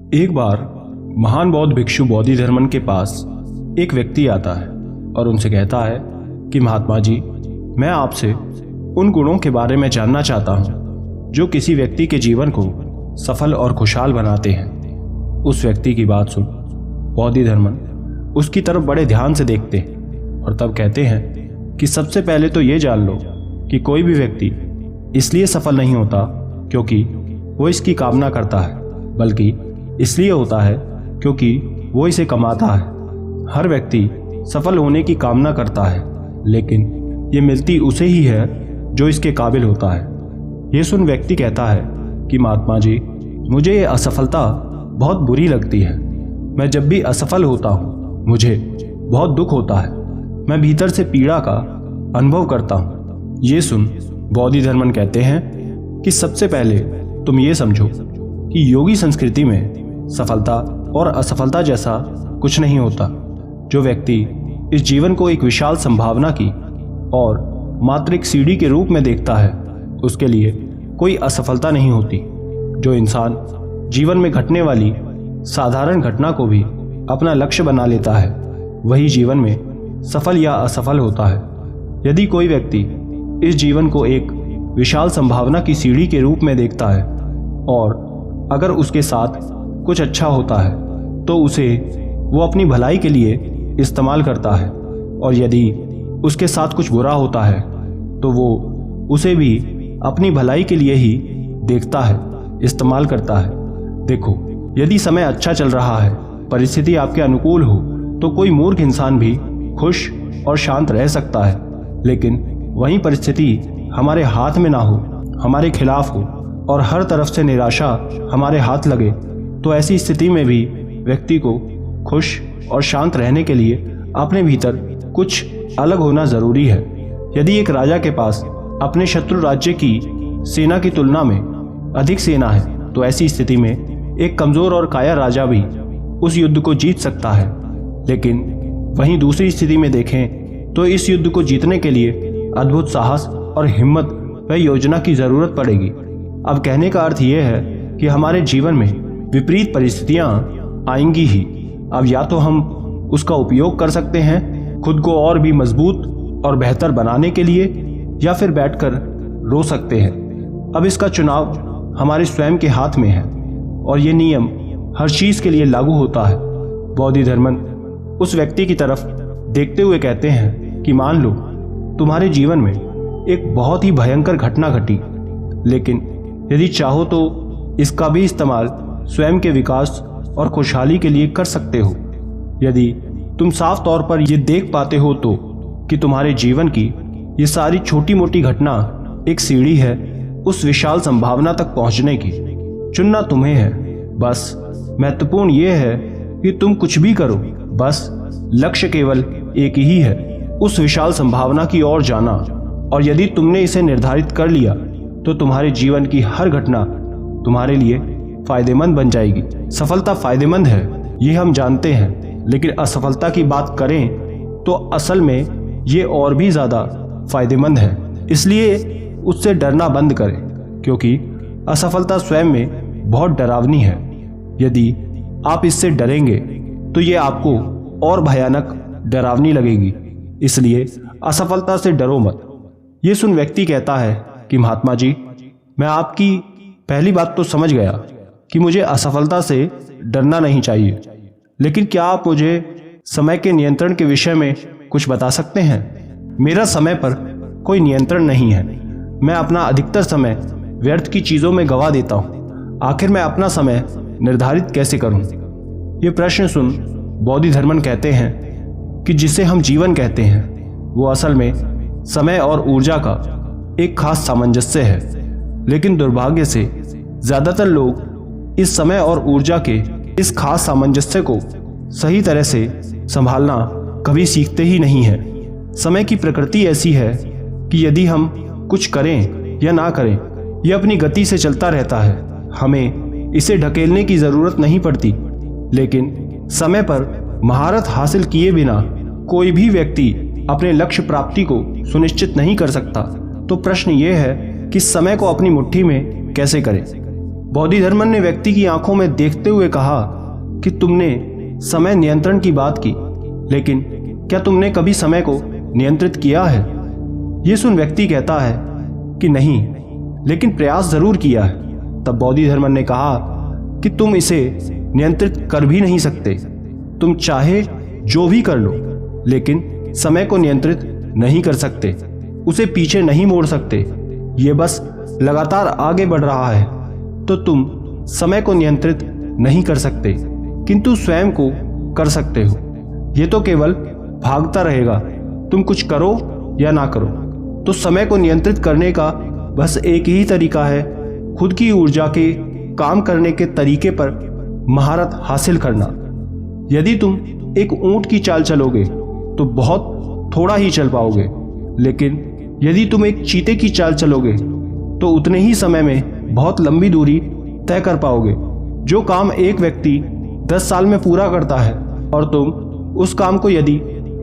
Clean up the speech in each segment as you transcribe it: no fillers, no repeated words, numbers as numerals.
एक बार महान बौद्ध भिक्षु बोधिधर्मन के पास एक व्यक्ति आता है और उनसे कहता है कि महात्मा जी, मैं आपसे उन गुणों के बारे में जानना चाहता हूँ जो किसी व्यक्ति के जीवन को सफल और खुशहाल बनाते हैं। उस व्यक्ति की बात सुन बोधिधर्मन उसकी तरफ बड़े ध्यान से देखते हैं और तब कहते हैं कि सबसे पहले तो ये जान लो कि कोई भी व्यक्ति इसलिए सफल नहीं होता क्योंकि वो इसकी कामना करता है, बल्कि इसलिए होता है क्योंकि वो इसे कमाता है। हर व्यक्ति सफल होने की कामना करता है, लेकिन ये मिलती उसे ही है जो इसके काबिल होता है। ये सुन व्यक्ति कहता है कि महात्मा जी, मुझे ये असफलता बहुत बुरी लगती है। मैं जब भी असफल होता हूँ मुझे बहुत दुख होता है। मैं भीतर से पीड़ा का अनुभव करता हूँ। ये सुन बोधिधर्मन कहते हैं कि सबसे पहले तुम ये समझो कि योगी संस्कृति में सफलता और असफलता जैसा कुछ नहीं होता। जो व्यक्ति इस जीवन को एक विशाल संभावना की और मात्र एक सीढ़ी के रूप में देखता है, उसके लिए कोई असफलता नहीं होती। जो इंसान जीवन में घटने वाली साधारण घटना को भी अपना लक्ष्य बना लेता है, वही जीवन में सफल या असफल होता है। यदि कोई व्यक्ति इस जीवन को एक विशाल संभावना की सीढ़ी के रूप में देखता है और अगर उसके साथ कुछ अच्छा होता है तो उसे वो अपनी भलाई के लिए इस्तेमाल करता है, और यदि उसके साथ कुछ बुरा होता है तो वो उसे भी अपनी भलाई के लिए ही देखता है, इस्तेमाल करता है। देखो, यदि समय अच्छा चल रहा है, परिस्थिति आपके अनुकूल हो, तो कोई मूर्ख इंसान भी खुश और शांत रह सकता है। लेकिन वही परिस्थिति हमारे हाथ में ना हो, हमारे खिलाफ हो और हर तरफ से निराशा हमारे हाथ लगे, तो ऐसी स्थिति में भी व्यक्ति को खुश और शांत रहने के लिए अपने भीतर कुछ अलग होना जरूरी है। यदि एक राजा के पास अपने शत्रु राज्य की सेना की तुलना में अधिक सेना है, तो ऐसी स्थिति में एक कमजोर और कायर राजा भी उस युद्ध को जीत सकता है। लेकिन वहीं दूसरी स्थिति में देखें तो इस युद्ध को जीतने के लिए अद्भुत साहस और हिम्मत व योजना की जरूरत पड़ेगी। अब कहने का अर्थ यह है कि हमारे जीवन में विपरीत परिस्थितियां आएंगी ही। अब या तो हम उसका उपयोग कर सकते हैं खुद को और भी मजबूत और बेहतर बनाने के लिए, या फिर बैठकर रो सकते हैं। अब इसका चुनाव हमारे स्वयं के हाथ में है और ये नियम हर चीज के लिए लागू होता है। बोधिधर्मन उस व्यक्ति की तरफ देखते हुए कहते हैं कि मान लो तुम्हारे जीवन में एक बहुत ही भयंकर घटना घटी, लेकिन यदि चाहो तो इसका भी इस्तेमाल स्वयं के विकास और खुशहाली के लिए कर सकते हो। यदि तुम साफ तौर पर यह देख पाते हो तो कि तुम्हारे जीवन की ये सारी छोटी मोटी घटना एक सीढ़ी है उस विशाल संभावना तक पहुंचने की। चुनना तुम्हें है। बस महत्वपूर्ण यह है कि तुम कुछ भी करो, बस लक्ष्य केवल एक ही है, उस विशाल संभावना की ओर जाना। और यदि तुमने इसे निर्धारित कर लिया तो तुम्हारे जीवन की हर घटना तुम्हारे लिए फायदेमंद बन जाएगी। सफलता फायदेमंद है, ये हम जानते हैं, लेकिन असफलता की बात करें तो असल में ये और भी ज्यादा फायदेमंद है। इसलिए उससे डरना बंद करें, क्योंकि असफलता स्वयं में बहुत डरावनी है। यदि आप इससे डरेंगे तो ये आपको और भयानक डरावनी लगेगी। इसलिए असफलता से डरो मत। ये सुन व्यक्ति कहता है कि महात्मा जी, मैं आपकी पहली बात तो समझ गया कि मुझे असफलता से डरना नहीं चाहिए, लेकिन क्या आप मुझे समय के नियंत्रण के विषय में कुछ बता सकते हैं? मेरा समय पर कोई नियंत्रण नहीं है। मैं अपना अधिकतर समय व्यर्थ की चीजों में गवा देता हूँ। आखिर मैं अपना समय निर्धारित कैसे करूँ? ये प्रश्न सुन बोधिधर्मन कहते हैं कि जिसे हम जीवन कहते हैं वो असल में समय और ऊर्जा का एक खास सामंजस्य है। लेकिन दुर्भाग्य से ज्यादातर लोग इस समय और ऊर्जा के इस खास सामंजस्य को सही तरह से संभालना कभी सीखते ही नहीं हैं। समय की प्रकृति ऐसी है कि यदि हम कुछ करें या ना करें, यह अपनी गति से चलता रहता है। हमें इसे ढकेलने की जरूरत नहीं पड़ती। लेकिन समय पर महारत हासिल किए बिना कोई भी व्यक्ति अपने लक्ष्य प्राप्ति को सुनिश्चित नहीं कर सकता। तो प्रश्न ये है कि समय को अपनी मुट्ठी में कैसे करें। बोधिधर्मन ने व्यक्ति की आंखों में देखते हुए कहा कि तुमने समय नियंत्रण की बात की, लेकिन क्या तुमने कभी समय को नियंत्रित किया है? यह सुन व्यक्ति कहता है कि नहीं, लेकिन प्रयास जरूर किया है। तब बोधिधर्मन ने कहा कि तुम इसे नियंत्रित कर भी नहीं सकते। तुम चाहे जो भी कर लो, लेकिन समय को नियंत्रित नहीं कर सकते, उसे पीछे नहीं मोड़ सकते। ये बस लगातार आगे बढ़ रहा है। तो तुम समय को नियंत्रित नहीं कर सकते, किंतु स्वयं को कर सकते हो। ये तो केवल भागता रहेगा, तुम कुछ करो या ना करो। तो समय को नियंत्रित करने का बस एक ही तरीका है, खुद की ऊर्जा के काम करने के तरीके पर महारत हासिल करना। यदि तुम एक ऊंट की चाल चलोगे तो बहुत थोड़ा ही चल पाओगे, लेकिन यदि तुम एक चीते की चाल चलोगे तो उतने ही समय में बहुत लंबी दूरी तय कर पाओगे। जो काम एक व्यक्ति 10 साल में पूरा करता है और तुम उस काम को यदि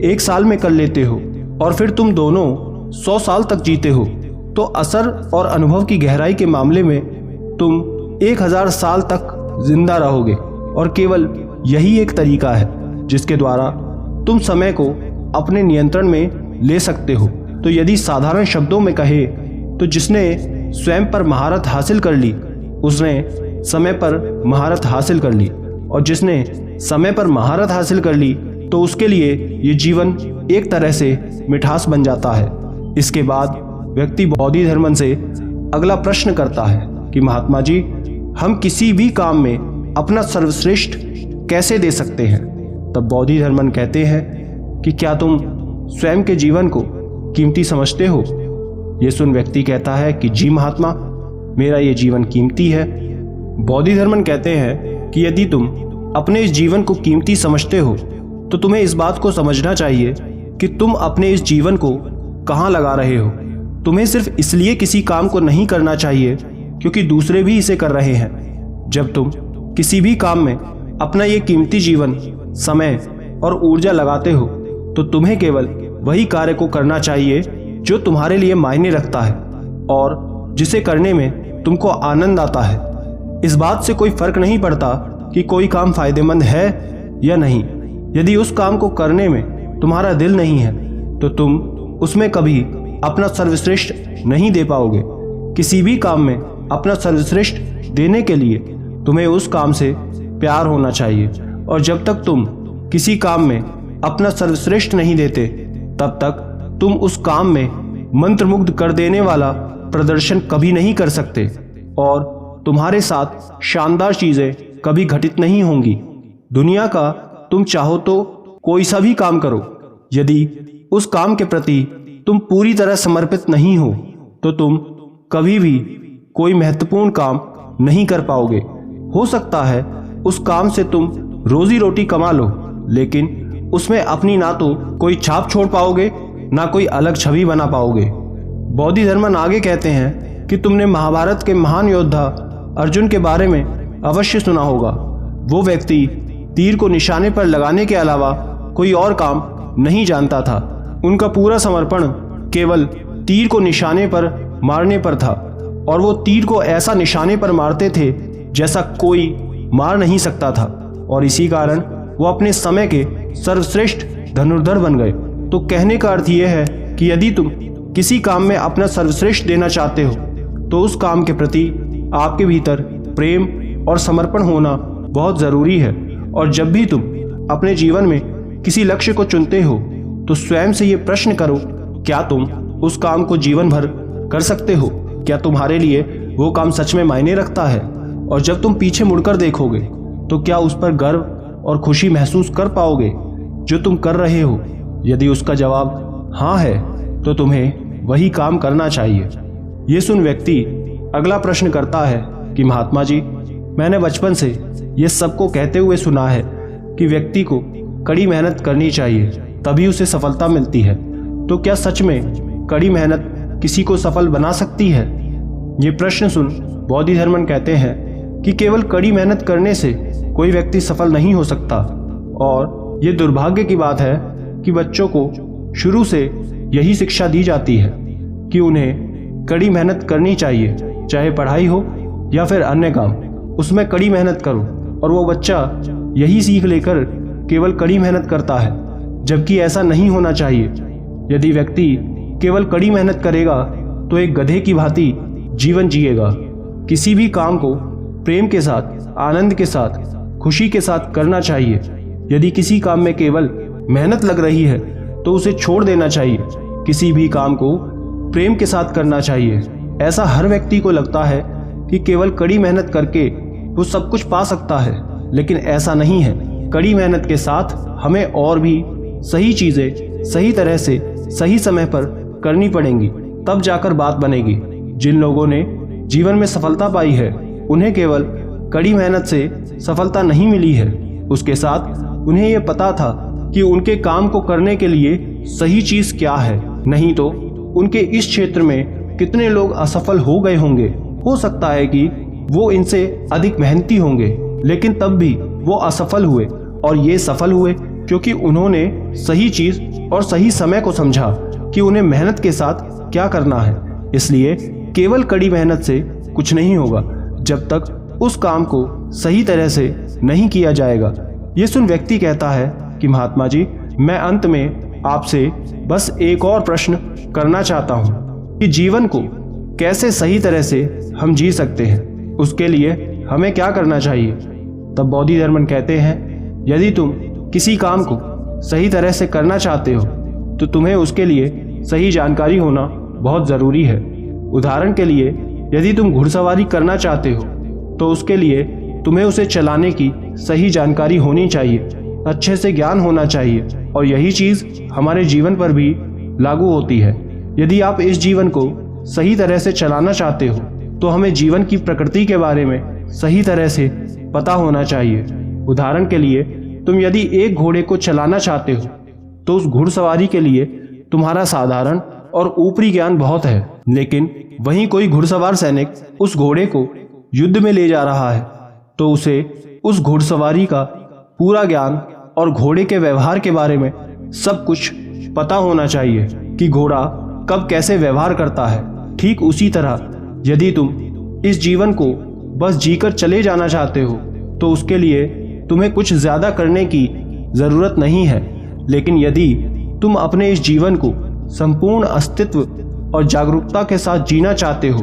1 साल में कर लेते हो और फिर तुम दोनों 100 साल तक जीते हो, तो असर और अनुभव की गहराई के मामले में तुम 1000 साल तक जिंदा रहोगे। और केवल यही एक तरीका है जिसके द्वारा तुम समय को अपने नियंत्रण में ले सकते हो। तो यदि साधारण शब्दों में कहे तो जिसने स्वयं पर महारत हासिल कर ली, उसने समय पर महारत हासिल कर ली, और जिसने समय पर महारत हासिल कर ली तो उसके लिए ये जीवन एक तरह से मिठास बन जाता है। इसके बाद व्यक्ति बोधिधर्मन से अगला प्रश्न करता है कि महात्मा जी, हम किसी भी काम में अपना सर्वश्रेष्ठ कैसे दे सकते हैं? तब बोधिधर्मन कहते हैं कि क्या तुम स्वयं के जीवन को कीमती समझते हो? ये सुन व्यक्ति कहता है कि जी महात्मा, मेरा ये जीवन कीमती है। बोधिधर्मन कहते हैं कि यदि तुम अपने इस जीवन को कीमती समझते हो तो तुम्हें इस बात को समझना चाहिए कि तुम अपने इस जीवन को कहाँ लगा रहे हो। तुम्हें सिर्फ इसलिए किसी काम को नहीं करना चाहिए क्योंकि दूसरे भी इसे कर रहे हैं। जब तुम किसी भी काम में अपना ये कीमती जीवन, समय और ऊर्जा लगाते हो तो तुम्हें केवल वही कार्य को करना चाहिए जो तुम्हारे लिए मायने रखता है और जिसे करने में तुमको आनंद आता है। इस बात से कोई फर्क नहीं पड़ता कि कोई काम फायदेमंद है या नहीं। यदि उस काम को करने में तुम्हारा दिल नहीं है तो तुम उसमें कभी अपना सर्वश्रेष्ठ नहीं दे पाओगे। किसी भी काम में अपना सर्वश्रेष्ठ देने के लिए तुम्हें उस काम से प्यार होना चाहिए, और जब तक तुम किसी काम में अपना सर्वश्रेष्ठ नहीं देते तब तक तुम उस काम में मंत्रमुग्ध कर देने वाला प्रदर्शन कभी नहीं कर सकते और तुम्हारे साथ शानदार चीजें कभी घटित नहीं होंगी। दुनिया का तुम चाहो तो कोई सा भी काम करो, यदि उस काम के प्रति तुम पूरी तरह समर्पित नहीं हो तो तुम कभी भी कोई महत्वपूर्ण काम नहीं कर पाओगे। हो सकता है उस काम से तुम रोजी रोटी कमा लो, लेकिन उसमें अपनी ना तो कोई छाप छोड़ पाओगे ना कोई अलग छवि बना पाओगे। बोधिधर्मन आगे कहते हैं कि तुमने महाभारत के महान योद्धा अर्जुन के बारे में अवश्य सुना होगा। वो व्यक्ति तीर को निशाने पर लगाने के अलावा कोई और काम नहीं जानता था। उनका पूरा समर्पण केवल तीर को निशाने पर मारने पर था, और वो तीर को ऐसा निशाने पर मारते थे जैसा कोई मार नहीं सकता था, और इसी कारण वो अपने समय के सर्वश्रेष्ठ धनुर्धर बन गए। तो कहने का अर्थ यह है कि यदि तुम किसी काम में अपना सर्वश्रेष्ठ देना चाहते हो तो उस काम के प्रति आपके भीतर प्रेम और समर्पण होना बहुत ज़रूरी है। और जब भी तुम अपने जीवन में किसी लक्ष्य को चुनते हो तो स्वयं से ये प्रश्न करो, क्या तुम उस काम को जीवन भर कर सकते हो? क्या तुम्हारे लिए वो काम सच में मायने रखता है? और जब तुम पीछे मुड़कर देखोगे तो क्या उस पर गर्व और खुशी महसूस कर पाओगे जो तुम कर रहे हो? यदि उसका जवाब हाँ है तो तुम्हें वही काम करना चाहिए। ये सुन व्यक्ति अगला प्रश्न करता है कि महात्मा जी, मैंने बचपन से ये सबको कहते हुए सुना है कि व्यक्ति को कड़ी मेहनत करनी चाहिए तभी उसे सफलता मिलती है। तो क्या सच में कड़ी मेहनत किसी को सफल बना सकती है? ये प्रश्न सुन बोधिधर्मन कहते हैं कि केवल कड़ी मेहनत करने से कोई व्यक्ति सफल नहीं हो सकता, और ये दुर्भाग्य की बात है कि बच्चों को शुरू से यही शिक्षा दी जाती है कि उन्हें कड़ी मेहनत करनी चाहिए, चाहे पढ़ाई हो या फिर अन्य काम। उसमें कड़ी मेहनत करो। और वो बच्चा यही सीख लेकर केवल कड़ी मेहनत करता है, जबकि ऐसा नहीं होना चाहिए। यदि व्यक्ति केवल कड़ी मेहनत करेगा तो एक गधे की भांति जीवन जिएगा। किसी भी काम को प्रेम के साथ, आनंद के साथ, खुशी के साथ करना चाहिए। यदि किसी काम में केवल मेहनत लग रही है तो उसे छोड़ देना चाहिए। किसी भी काम को प्रेम के साथ करना चाहिए। ऐसा हर व्यक्ति को लगता है कि केवल कड़ी मेहनत करके वो सब कुछ पा सकता है, लेकिन ऐसा नहीं है। कड़ी मेहनत के साथ हमें और भी सही चीज़ें सही तरह से सही समय पर करनी पड़ेंगी, तब जाकर बात बनेगी। जिन लोगों ने जीवन में सफलता पाई है उन्हें केवल कड़ी मेहनत से सफलता नहीं मिली है, उसके साथ उन्हें यह पता था कि उनके काम को करने के लिए सही चीज़ क्या है। नहीं तो उनके इस क्षेत्र में कितने लोग असफल हो गए होंगे। हो सकता है कि वो इनसे अधिक मेहनती होंगे, लेकिन तब भी वो असफल हुए। और ये सफल हुए क्योंकि उन्होंने सही चीज़ और सही समय को समझा कि उन्हें मेहनत के साथ क्या करना है। इसलिए केवल कड़ी मेहनत से कुछ नहीं होगा जब तक उस काम को सही तरह से नहीं किया जाएगा। ये सुन व्यक्ति कहता है कि महात्मा जी, मैं अंत में आपसे बस एक और प्रश्न करना चाहता हूँ कि जीवन को कैसे सही तरह से हम जी सकते हैं, उसके लिए हमें क्या करना चाहिए। तब बोधिधर्मन कहते हैं, यदि तुम किसी काम को सही तरह से करना चाहते हो तो तुम्हें उसके लिए सही जानकारी होना बहुत ज़रूरी है। उदाहरण के लिए, यदि तुम घुड़सवारी करना चाहते हो तो उसके लिए तुम्हें उसे चलाने की सही जानकारी होनी चाहिए, अच्छे से ज्ञान होना चाहिए। और यही चीज़ हमारे जीवन पर भी लागू होती है। यदि आप इस जीवन को सही तरह से चलाना चाहते हो तो हमें जीवन की प्रकृति के बारे में सही तरह से पता होना चाहिए। उदाहरण के लिए, तुम यदि एक घोड़े को चलाना चाहते हो तो उस घुड़सवारी के लिए तुम्हारा साधारण और ऊपरी ज्ञान बहुत है, लेकिन वहीं कोई घुड़सवार सैनिक उस घोड़े को युद्ध में ले जा रहा है तो उसे उस घुड़सवारी का पूरा ज्ञान और घोड़े के व्यवहार के बारे में सब कुछ पता होना चाहिए कि घोड़ा कब कैसे व्यवहार करता है। ठीक उसी तरह यदि तुम इस जीवन को बस जीकर चले जाना चाहते हो तो उसके लिए तुम्हें कुछ ज़्यादा करने की ज़रूरत नहीं है। लेकिन यदि तुम अपने इस जीवन को संपूर्ण अस्तित्व और जागरूकता के साथ जीना चाहते हो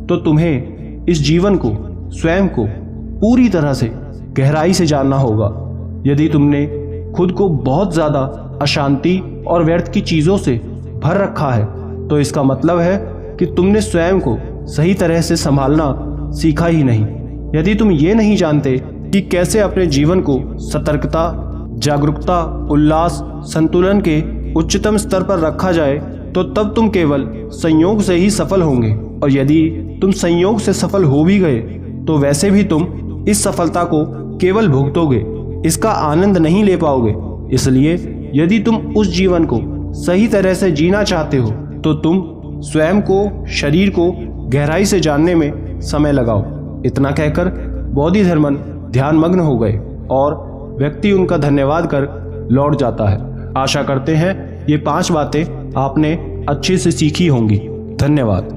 तो तुम्हें इस जीवन को, स्वयं को पूरी तरह से गहराई से जानना होगा। यदि तुमने खुद को बहुत ज़्यादा अशांति और व्यर्थ की चीज़ों से भर रखा है तो इसका मतलब है कि तुमने स्वयं को सही तरह से संभालना सीखा ही नहीं। यदि तुम ये नहीं जानते कि कैसे अपने जीवन को सतर्कता, जागरूकता, उल्लास, संतुलन के उच्चतम स्तर पर रखा जाए तो तब तुम केवल संयोग से ही सफल होंगे। और यदि तुम संयोग से सफल हो भी गए तो वैसे भी तुम इस सफलता को केवल भुगतोगे, इसका आनंद नहीं ले पाओगे। इसलिए यदि तुम उस जीवन को सही तरह से जीना चाहते हो तो तुम स्वयं को, शरीर को गहराई से जानने में समय लगाओ। इतना कहकर बोधिधर्मन ध्यानमग्न हो गए और व्यक्ति उनका धन्यवाद कर लौट जाता है। आशा करते हैं ये 5 बातें आपने अच्छे से सीखी होंगी। धन्यवाद।